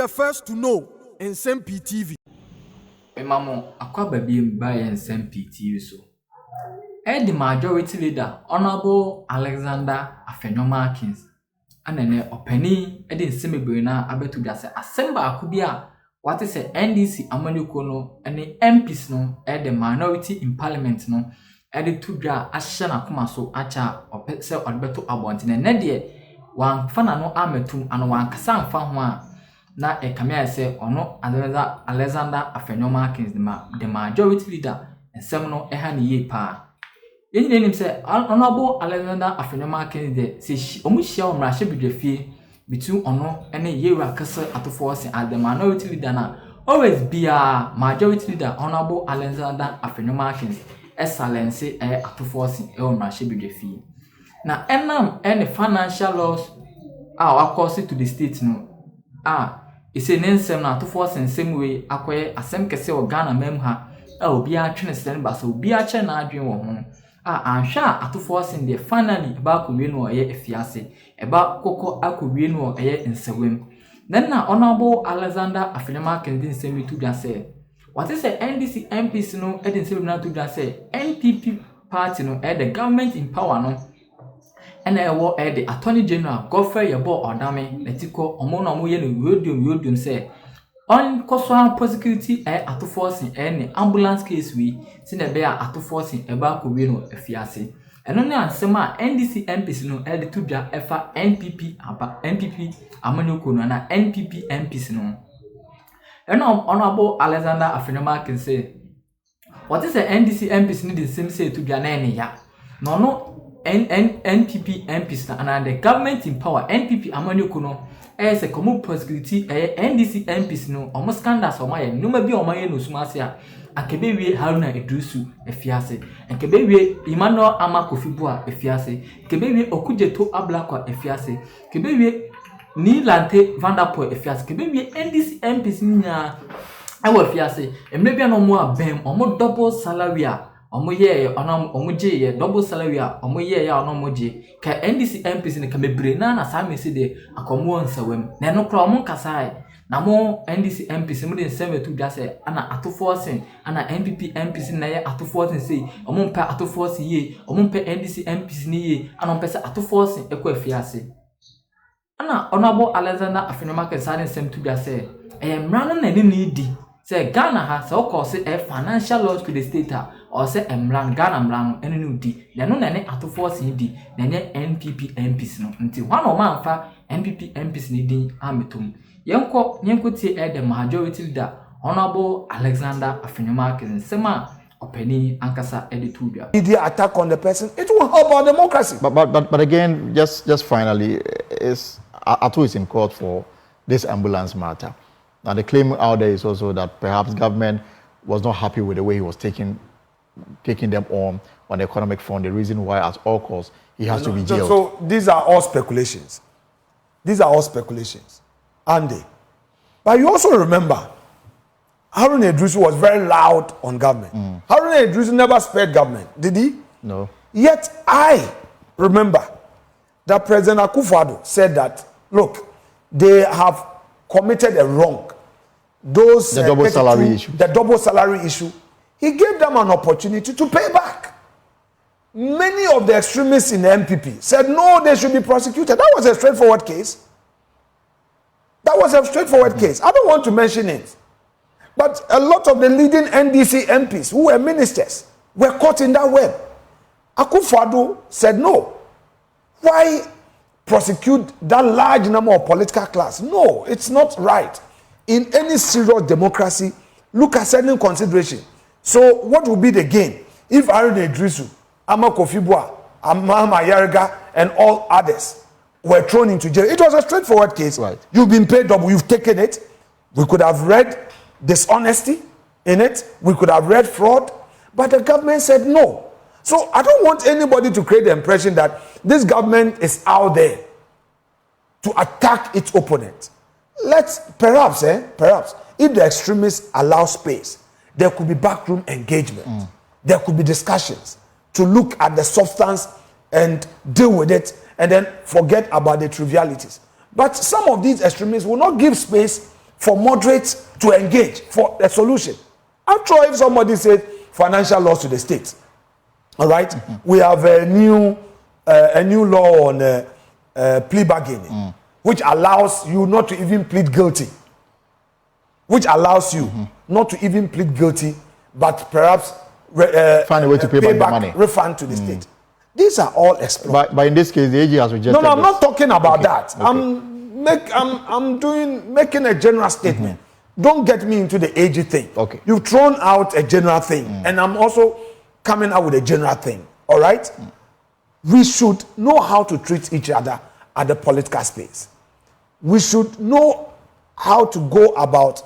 the first to know Nsem-Pii TV. Mamo akwa baby by Nsem-Pii TV so. The majority leader, Honorable Alexander Afenyomarkins, and then Openi, Nsem-Pii na abetu just assemble akubia. What is a NDC Amanukono and the MPs no, the minority in parliament no, the two dra ashana kumaso acha or petse or beto abontin and nedie one fana no ametum and one kasan fanwa na a camera say or no Alexander Afenyomarkins the majority leader and seminal ehani ye pa. Yen name say Honorable Alexander Afenyomarkins de say omushia omrashe bidrefi between ono and a year kasa at force and the minority leader na always be a majority leader Honorable Alexander Afenyomarkins excellence at force omrashe bidrefi. Na enam any financial loss our cost to the state no it's a Nsem na to force in same way akwaye asem kese o Ghana memha obi a twene sen ba so obi a che na adwen wo ho ansha at force in the finally ba ko wi no ye efiase eba koko akowie no ye nsewem then na Honorable Alexander Afenyomarkins din semi to ga say what is the NDC MPs no e din semi na to ga say NPP party no the government in power no and the Attorney General Godfrey Yabo Odame letiko omo na omo ye no yodium say on coswa prosecute at force in any ambulance case we sin e be at force in eba ko wi no afiase eno ne ansema NDC MPs no the two dra efa NPP amanyoko no na NPP MPs no eno Honorable Alexander Afenyomarkins say what is the NDC MPs need the same say to dra na ya no NPP MPs and the government in power NPP amanyoko no as a common prosecute NDC MPs no almost scandals or my no maybe or my no sumasia akebe Haruna Iddrisu efiase akebe Emmanuel Amakofibua efiase kebe Okujeto Ablakwa efiase kebe ni Lante Vanderpool efiase kebe NDC MPs nya ewo efiase emre bia no mo abem omo double salary omo ye omo je double salary omo ye ya omo je ka NDC MPs ne ka mebre na sa mesi de akomo nsawem na no kra omo kasai na mo NDC MPs mo de nsem to dwa se ana atoforcing ana NPP MPs na ye atoforcing sei omo mpa atoforcing ye omo mpa NDC MPs ni ye ana mpa se atoforcing ekwa afiase ana Honorable Alexander Afenyomarkins sa nsem to dwa se emra no na ni di say Ghana has so cause a financial loss to the state or say emran Ghana mran enu di na no na ne atoforcing di na ne NPP MPs no nti one o man fa NPP MPs ni din ametum yenko tie the majority leader Honorable Alexander Afenyomarkins sema openi ankasa editudua The attack on the person, it will help our democracy. But again, just finally, Atu is in court for this ambulance matter. Now the claim out there is also that perhaps government was not happy with the way he was taking them on the economic front. The reason why, at all costs, he has to be jailed. So these are all speculations. Aren't they? But you also remember, Haruna Iddrisu was very loud on government. Haruna Iddrisu never spared government, did he? No. Yet I remember that President Akufo-Addo said that, look, they have committed a wrong. The double salary issue. He gave them an opportunity to pay back. Many of the extremists in the MPP said no, they should be prosecuted. That was a straightforward case. I don't want to mention it. But a lot of the leading NDC MPs who were ministers were caught in that web. Akufo-Addo said no. Why prosecute that large number of political class? No, it's not right. In any serious democracy, look at certain consideration. So what will be the gain if Haruna Iddrisu, Amakofibua, Amama Yarga, and all others were thrown into jail? It was a straightforward case. Right. You've been paid double, you've taken it. We could have read dishonesty in it. We could have read fraud. But the government said no. So I don't want anybody to create the impression that this government is out there to attack its opponent. Perhaps, if the extremists allow space, there could be backroom engagement. There could be discussions to look at the substance and deal with it and then forget about the trivialities. But some of these extremists will not give space for moderates to engage for a solution. After all, if somebody said financial loss to the state, all right, we have a new law on plea bargaining, which allows you not to even plead guilty. Which allows you not to even plead guilty, but perhaps find a way to pay back the money, refund to the state. These are all explored. But in this case, the AG has rejected. No, I'm not talking about that. Okay. I'm making a general statement. Don't get me into the AG thing. Okay. You've thrown out a general thing, and I'm also coming out with a general thing. All right. We should know how to treat each other at the political space. We should know how to go about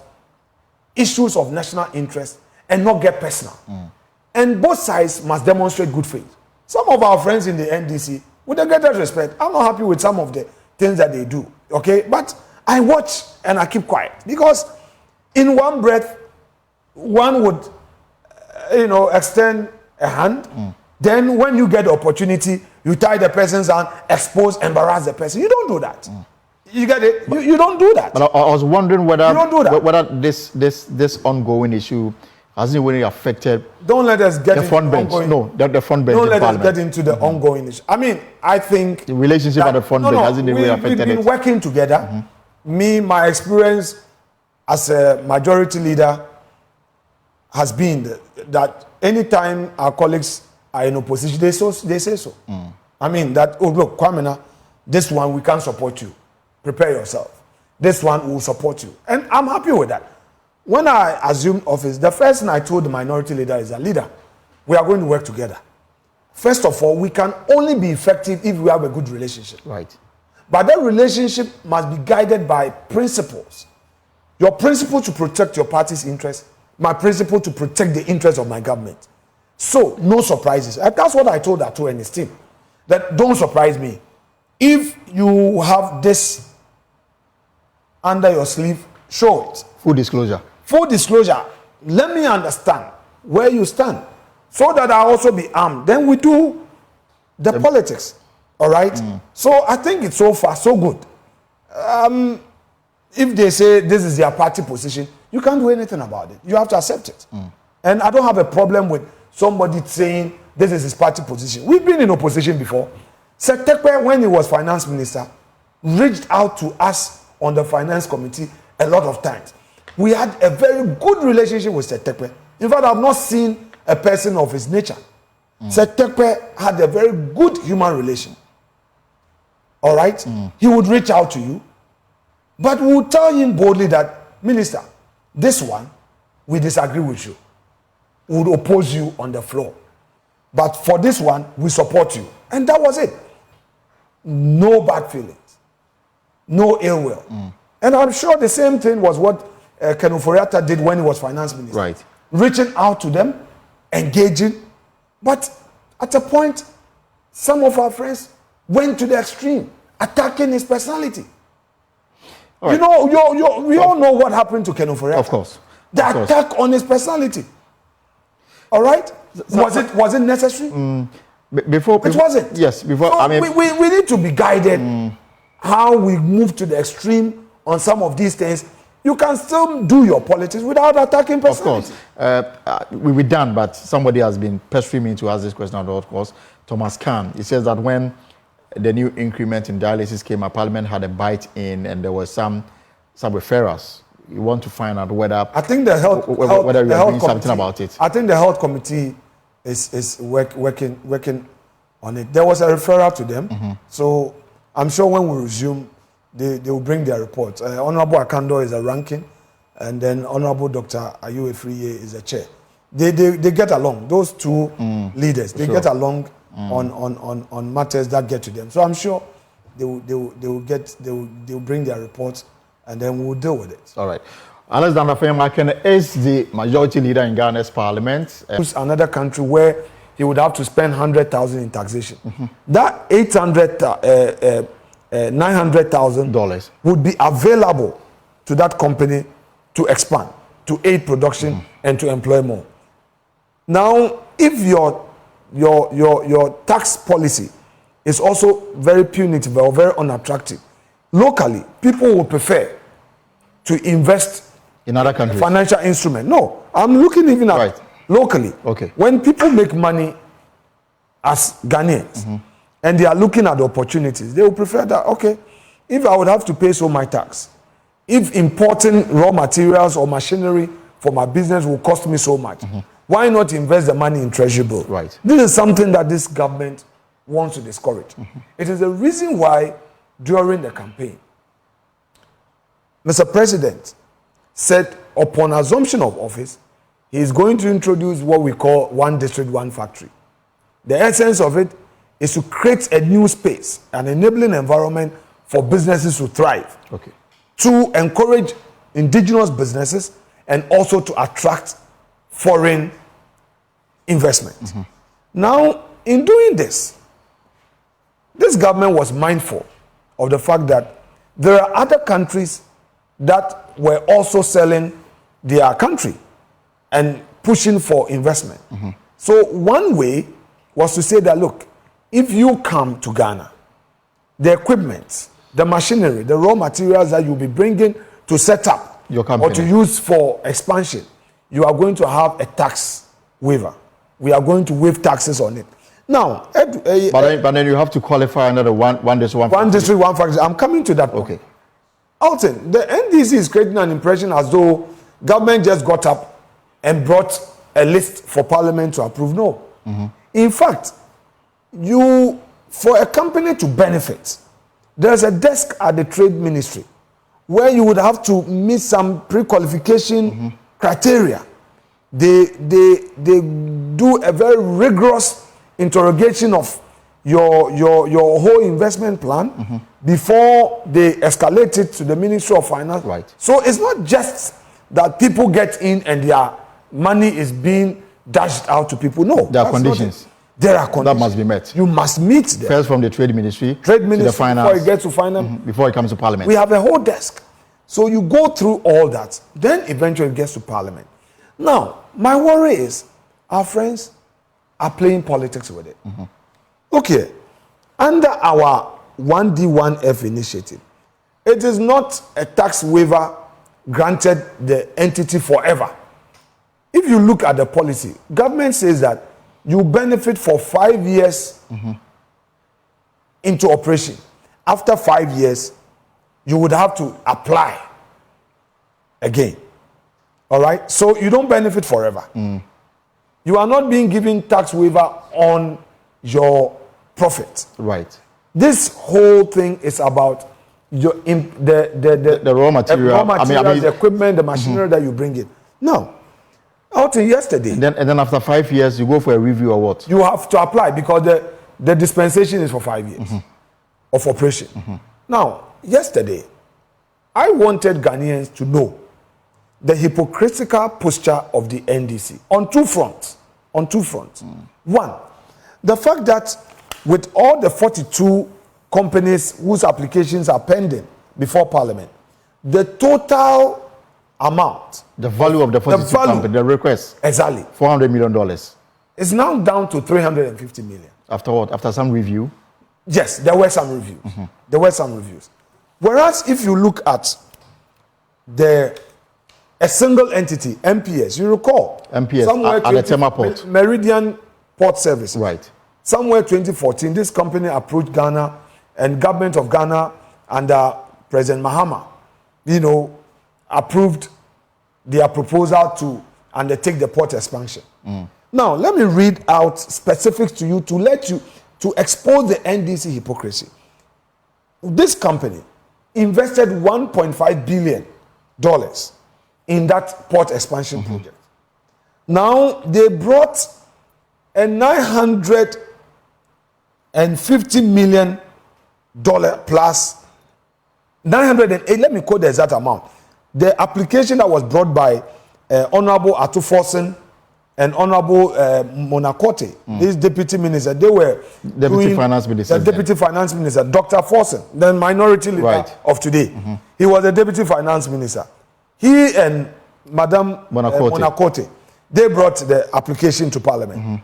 issues of national interest and not get personal. And both sides must demonstrate good faith. Some of our friends in the NDC, with the greatest respect, I'm not happy with some of the things that they do. Okay, but I watch and I keep quiet because in one breath, one would, extend a hand. Then when you get the opportunity, you tie the person's hand, expose, embarrass the person. You don't do that. You get it? You don't do that. But I was wondering whether you don't do that. Whether this ongoing issue hasn't really affected. Don't let us get the front bench. No, the front bench. Don't let us get into the ongoing issue. I mean, I think the relationship at the front bench hasn't really affected it. We've been working together. My experience as a majority leader has been that anytime our colleagues are in opposition, they say so. I mean that. Oh look, Kwamena, this one we can't support you. Prepare yourself. This one will support you. And I'm happy with that. When I assumed office, the first thing I told the minority leader is that, leader, we are going to work together. First of all, we can only be effective if we have a good relationship. Right. But that relationship must be guided by principles. Your principle to protect your party's interest, my principle to protect the interest of my government. So, no surprises. And that's what I told Ato and his team. That don't surprise me. If you have this under your sleeve, show it. Full disclosure. Full disclosure. Let me understand where you stand so that I also be armed. Then we do the politics. All right? So I think it's so far so good. If they say this is their party position, you can't do anything about it. You have to accept it. And I don't have a problem with somebody saying this is his party position. We've been in opposition before. Setekwe, when he was finance minister, reached out to us on the finance committee a lot of times. We had a very good relationship with Setekwe. In fact, I've not seen a person of his nature. Setekwe had a very good human relation. All right? He would reach out to you, but we would tell him boldly that, Minister, this one, we disagree with you. We would oppose you on the floor. But for this one, we support you. And that was it. No bad feelings. No ill will. And I'm sure the same thing was what Ken Ofori-Atta did when he was finance minister. Right. Reaching out to them, engaging. But at a point, some of our friends went to the extreme, attacking his personality. Right. You know, we all know what happened to Ken Ofori-Atta. Of course. The attack on his personality. All right? Was it necessary? Before it wasn't. Yes, before. So I mean, we need to be guided how we move to the extreme on some of these things. You can still do your politics without attacking personality. Of course. We're done, but somebody has been pestering me to ask this question, of course. Thomas Khan. He says that when the new increment in dialysis came up, Parliament had a bite in, and there were some referrals. You want to find out whether I think the health whether you are doing something committee, about it. I think the health committee is working on it. There was a referral to them, so I'm sure when we resume, they will bring their report. Honorable Akando is a ranking, and then Honorable Dr. Ayu Efriye is a chair. They get along. Those two leaders, they get along on matters that get to them. So I'm sure they will bring their reports, and then we'll deal with it. All right. As3m is the majority leader in Ghana's parliament. Another country where he would have to spend 100,000 in taxation. That $900,000 would be available to that company to expand, to aid production, and to employ more. Now, if your tax policy is also very punitive or very unattractive, locally, people will prefer to invest in other countries. Financial instrument. No, I'm looking even at locally. Okay. When people make money as Ghanaians and they are looking at the opportunities, they will prefer that, okay, if I would have to pay so much tax, if importing raw materials or machinery for my business will cost me so much, why not invest the money in treasury bill? Right. This is something that this government wants to discourage. It is the reason why during the campaign, Mr. President said upon assumption of office, he is going to introduce what we call one district, one factory. The essence of it is to create a new space, an enabling environment for businesses to thrive, to encourage indigenous businesses and also to attract foreign investment. Now, in doing this government was mindful of the fact that there are other countries that were also selling their country and pushing for investment. So one way was to say that, look, if you come to Ghana, the equipment, the machinery, the raw materials that you'll be bringing to set up your company or to use for expansion, you are going to have a tax waiver. We are going to waive taxes on it. Now, but then you have to qualify under the one district, one district, one factory. I'm coming to that point. Alton, the NDC is creating an impression as though government just got up and brought a list for Parliament to approve. No. In fact, for a company to benefit, there's a desk at the Trade Ministry where you would have to meet some pre-qualification criteria. They do a very rigorous interrogation of your whole investment plan before they escalate it to the Ministry of Finance. So it's not just that people get in and their money is being dashed out to people. No. There are conditions. There are conditions. That must be met. You must meet them. First from the Trade Ministry, to the finance, before it gets to finance. Before it comes to Parliament. We have a whole desk. So you go through all that. Then eventually it gets to Parliament. Now, my worry is our friends are playing politics with it. Okay. Under our 1D1F initiative, it is not a tax waiver granted the entity forever. If you look at the policy, government says that you benefit for 5 years into operation. After 5 years, you would have to apply again. All right? So you don't benefit forever. You are not being given tax waiver on your profit. Right. This whole thing is about your the raw material, the equipment, the machinery that you bring in. No. Out yesterday. And then after 5 years, you go for a review or what? You have to apply because the dispensation is for 5 years of operation. Now, yesterday, I wanted Ghanaians to know the hypocritical posture of the NDC on two fronts. One, the fact that with all the 42 companies whose applications are pending before Parliament, the total amount, the value of the 42 companies, the request, exactly $400 million, is now down to 350 million. After what? After some review? Yes, there were some reviews. There were some reviews. Whereas if you look at a single entity, MPS, you recall, MPS at the Tema Port, Meridian Port Service. Right. Somewhere 2014, this company approached Ghana and government of Ghana under President Mahama, approved their proposal to undertake the port expansion. Now, let me read out specifics to you to expose the NDC hypocrisy. This company invested $1.5 billion in that port expansion project. Now, they brought a $950 million plus 908, let me quote the exact amount. The application that was brought by Honorable Atu Forsen and Honorable Monacote, this deputy minister, they were Deputy Finance Minister. The Deputy Finance Minister, Dr. Forsen, the minority leader of today. He was the Deputy Finance Minister. He and Madam Monacote, they brought the application to Parliament.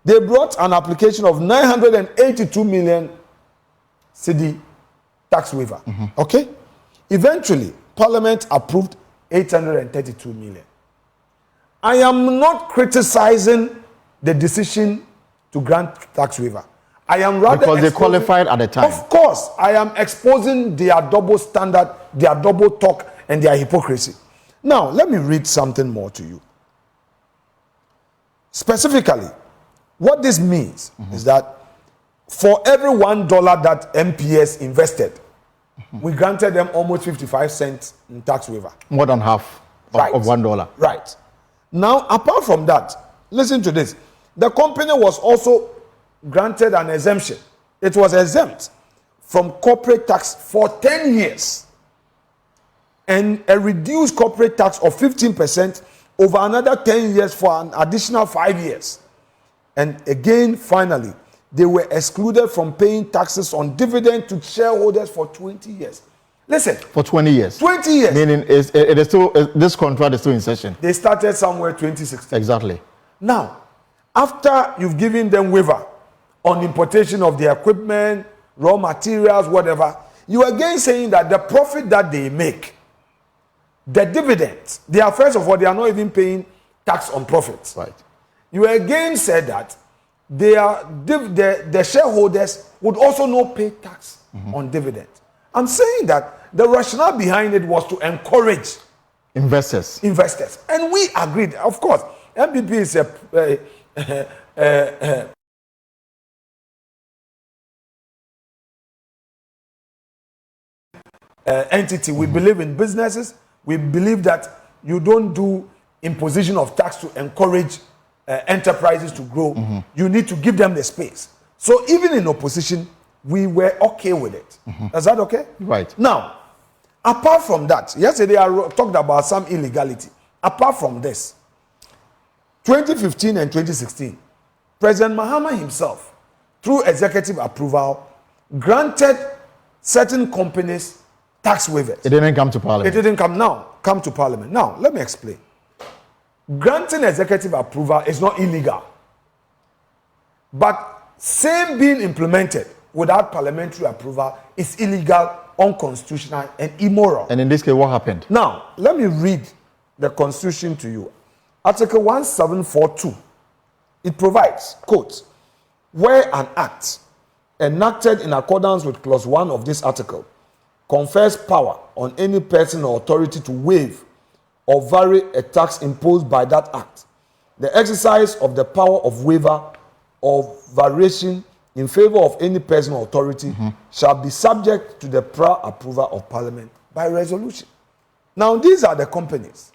They brought an application of 982 million cedi tax waiver. Okay? Eventually, Parliament approved 832 million. I am not criticizing the decision to grant tax waiver. I am rather because they qualified at the time. Of course, I am exposing their double standard, their double talk, and their hypocrisy. Now, let me read something more to you. Specifically, what this means is that for every $1 that MPS invested, we granted them almost 55 cents in tax waiver. More than half of $1. Right. Now, apart from that, listen to this. The company was also granted an exemption. It was exempt from corporate tax for 10 years and a reduced corporate tax of 15% over another 10 years for an additional 5 years. And again, finally, they were excluded from paying taxes on dividend to shareholders for 20 years. Listen. For 20 years. 20 years. Meaning this contract is still in session. They started somewhere 2016. Exactly. Now, after you've given them waiver on importation of their equipment, raw materials, whatever, you are again saying that the profit that they make, the dividends, they are, first of all, they are not even paying tax on profits. Right. You again said that the shareholders would also not pay tax on dividends. I'm saying that the rationale behind it was to encourage investors. And we agreed. Of course, MPP is a entity. We believe in businesses. We believe that you don't do imposition of tax to encourage enterprises to grow. You need to give them the space. So even in opposition, we were okay with it. Is that okay? Right. Now, apart from that, yesterday I talked about some illegality. Apart from this, 2015 and 2016, President Mahama himself, through executive approval, granted certain companies tax waivers. It didn't come to Parliament. It didn't come to Parliament. Now, let me explain. Granting executive approval is not illegal. But same being implemented without parliamentary approval is illegal, unconstitutional, and immoral. And in this case, what happened? Now, let me read the Constitution to you. Article 1742. It provides, quote, where an act enacted in accordance with clause 1 of this article confers power on any person or authority to waive or vary a tax imposed by that act, the exercise of the power of waiver or variation in favor of any person or authority shall be subject to the prior approval of Parliament by resolution. Now, these are the companies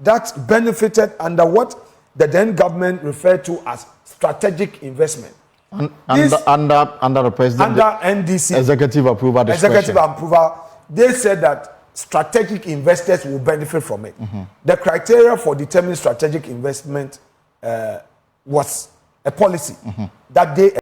that benefited under what the then government referred to as strategic investment. Under the president, under NDC executive approval discretion. Executive approval, they said that strategic investors will benefit from it. The criteria for determining strategic investment was a policy that they